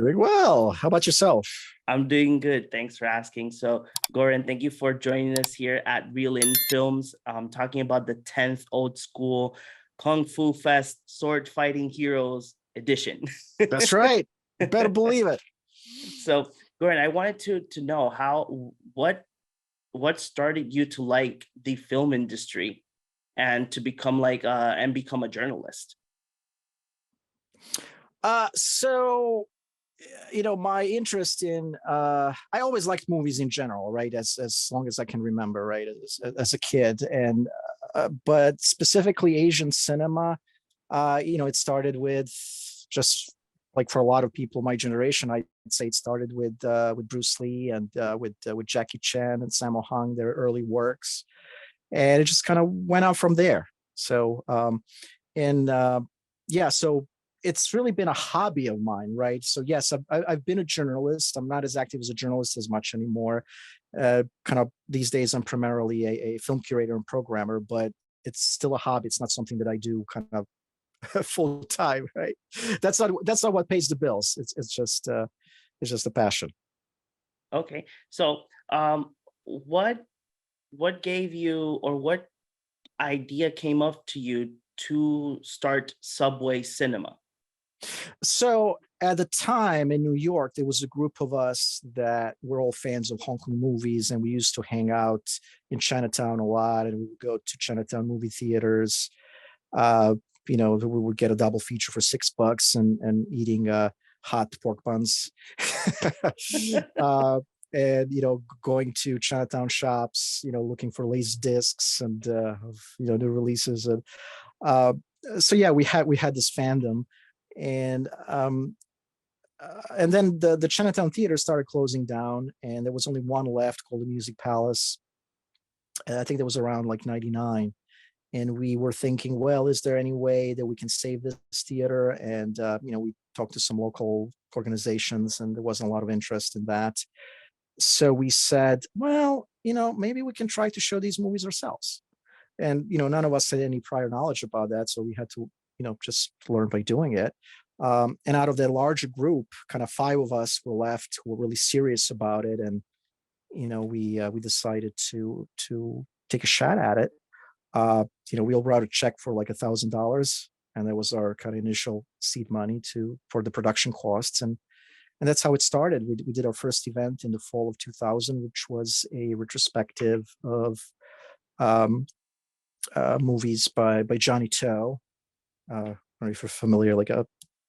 Doing well. How about yourself? I'm doing good. Thanks for asking. So, Goran, thank you for joining us here at Reel In Films, talking about the 10th Old School Kung Fu Fest Sword Fighting Heroes edition. That's right. You better believe it. So, Goran, I wanted to know what started you to like the film industry and to become become a journalist. So my interest in I always liked movies in general, right? As long as I can remember, right? As a kid, and but specifically Asian cinema. It started with just like for a lot of people my generation. I'd say it started with Bruce Lee and with Jackie Chan and Sammo Hung, their early works, and it just kind of went out from there. So and yeah, so it's really been a hobby of mine, right? So yes, I've been a journalist. I'm not as active as a journalist as much anymore. Kind of these days, I'm primarily a film curator and programmer, but it's still a hobby. It's not something that I do kind of full time, right? That's not what pays the bills. It's just a passion. Okay. So, what gave you, or what idea came up to you to start Subway Cinema? So at the time in New York, there was a group of us that were all fans of Hong Kong movies, and we used to hang out in Chinatown a lot, and we would go to Chinatown movie theaters. Uh, we would get a double feature for $6 and eating hot pork buns. And going to Chinatown shops, looking for lace discs and new releases. And uh, so yeah, we had this fandom, and and then the Chinatown theater started closing down, and there was only one left called the Music Palace. I think that was around like '99, and we were thinking, well, is there any way that we can save this theater? And we talked to some local organizations, and there wasn't a lot of interest in that. So we said, well, maybe we can try to show these movies ourselves. And none of us had any prior knowledge about that, so we had to just learn by doing it. And out of that larger group, kind of five of us were left who were really serious about it, and we decided to take a shot at it. We all wrote a check for like $1,000, and that was our kind of initial seed money for the production costs, and that's how it started. We did our first event in the fall of 2000, which was a retrospective of movies by Johnny To. I don't know if you're familiar,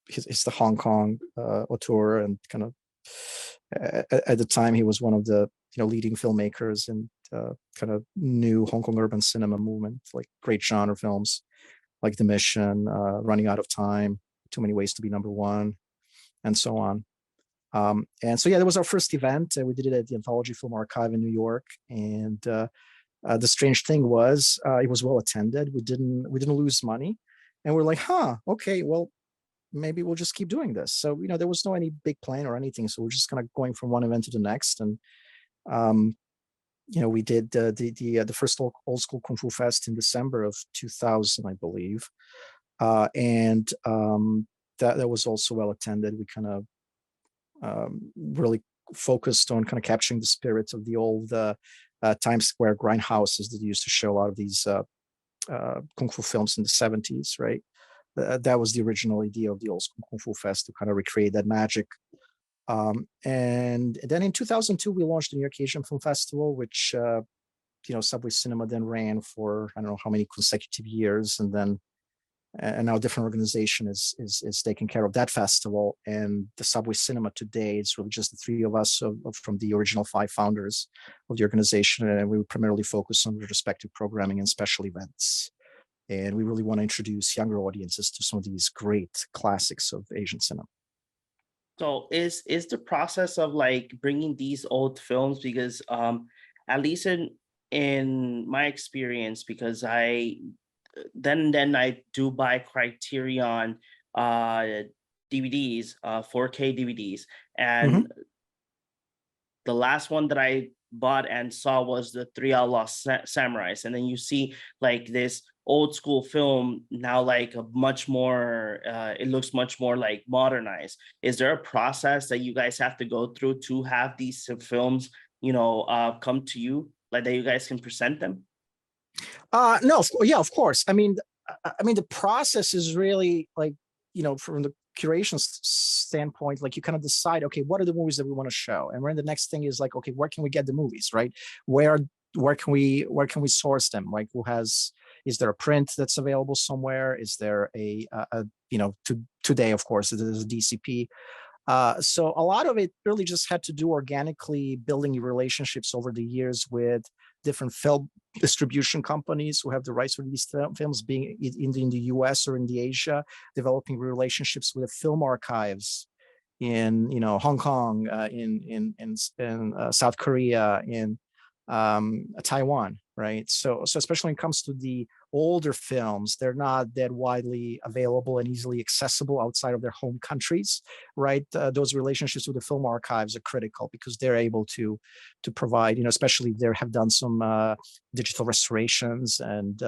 he's the Hong Kong auteur, and kind of at the time he was one of the leading filmmakers and kind of new Hong Kong urban cinema movement, like great genre films like The Mission, Running Out of Time, Too Many Ways to Be Number One, and so on. And so yeah, that was our first event. We did it at the Anthology Film Archive in New York, and the strange thing was it was well attended. We didn't lose money, and we're like, okay, well, maybe we'll just keep doing this. So there was no any big plan or anything, so we're just kind of going from one event to the next. And we did the first old school Kung Fu Fest in December of 2000, I believe, and that was also well attended. We kind of really focused on kind of capturing the spirits of the old Times Square grindhouses that used to show a lot of these Kung Fu films in the 70s, right? That was the original idea of the old school Kung Fu Fest, to kind of recreate that magic. And then in 2002, we launched the New York Asian Film Festival, which Subway Cinema then ran for I don't know how many consecutive years, and now a different organization is taking care of that festival. And the Subway Cinema today, it's really just the three of us from the original five founders of the organization, and we primarily focus on retrospective programming and special events. And we really want to introduce younger audiences to some of these great classics of Asian cinema. So is the process of like bringing these old films, because at least in my experience, because I do buy Criterion DVDs, 4K DVDs, and the last one that I bought and saw was the Three Outlaw Samurais, and then you see like this old school film now like a much more it looks much more like modernized? Is there a process that you guys have to go through to have these films, come to you, like that you guys can present them? No, yeah, of course. I mean, the process is really like, from the curation standpoint, like you kind of decide, okay, what are the movies that we want to show, and then the next thing is like, okay, where can we get the movies, right? Where where can we source them? Like, is there a print that's available somewhere? Is there today, of course, there's a DCP. So a lot of it really just had to do organically, building relationships over the years with different film distribution companies who have the rights for these films, being in the US or in the Asia, developing relationships with film archives in Hong Kong, in South Korea, in Taiwan, right? So especially when it comes to the older films, they're not that widely available and easily accessible outside of their home countries, right? Those relationships with the film archives are critical because they're able to provide, especially if they have done some digital restorations, and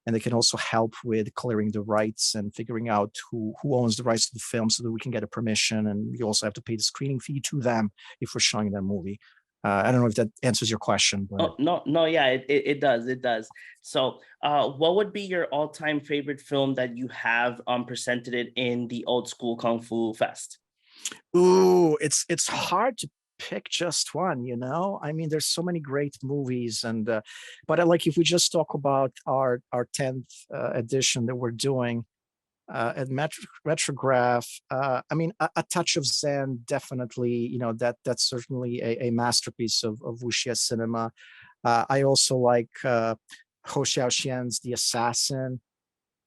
they can also help with clearing the rights and figuring out who owns the rights to the film so that we can get a permission. And we also have to pay the screening fee to them if we're showing that movie. I don't know if that answers your question, but Oh, no, no, yeah, it does, it does. So, what would be your all-time favorite film that you have presented it in the Old School Kung Fu Fest? ooh, it's hard to pick just one. I mean, there's so many great movies, and but like, if we just talk about our 10th edition that we're doing at Retrograph, I mean, a touch of Zen, definitely. That's certainly a masterpiece of wuxia cinema. I also like Ho Xiaoxian's The Assassin,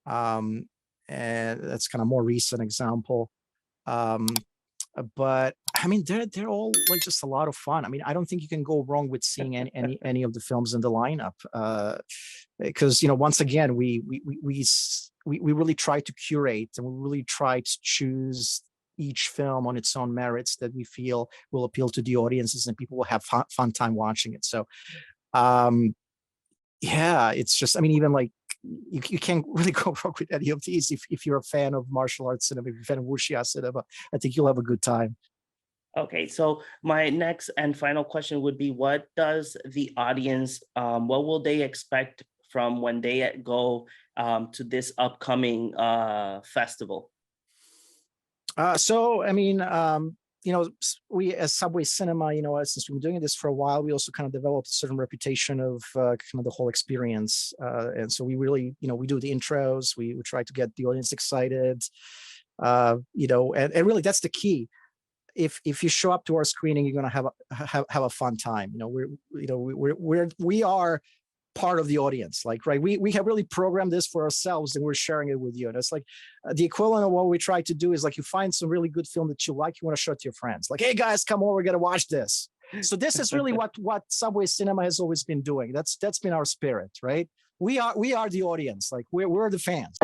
um, and that's kind of more recent example. Um, but I mean, they're all like just a lot of fun. I mean, I don't think you can go wrong with seeing any of the films in the lineup, because once again, we really try to curate, and we really try to choose each film on its own merits that we feel will appeal to the audiences and people will have fun time watching it. So um, yeah, it's just, I mean, even like, you can't really go wrong with any of these if you're a fan of martial arts cinema, if you're a fan of wuxia cinema. I think you'll have a good time. Okay, so my next and final question would be, what does the audience, what will they expect from when they go to this upcoming festival? So I mean, we as Subway Cinema, since we've been doing this for a while, we also kind of developed a certain reputation of kind of the whole experience. And so we really, we do the intros, we try to get the audience excited, and really that's the key. If you show up to our screening, you're going to have a fun time. We are part of the audience, like, right, we have really programmed this for ourselves, and we're sharing it with you. And it's like, the equivalent of what we try to do is, like, you find some really good film that you like, you want to show it to your friends, like, hey guys, come over, we're going to watch this. So this is really what Subway Cinema has always been doing. That's been our spirit, right? We are the audience, like, we're the fans.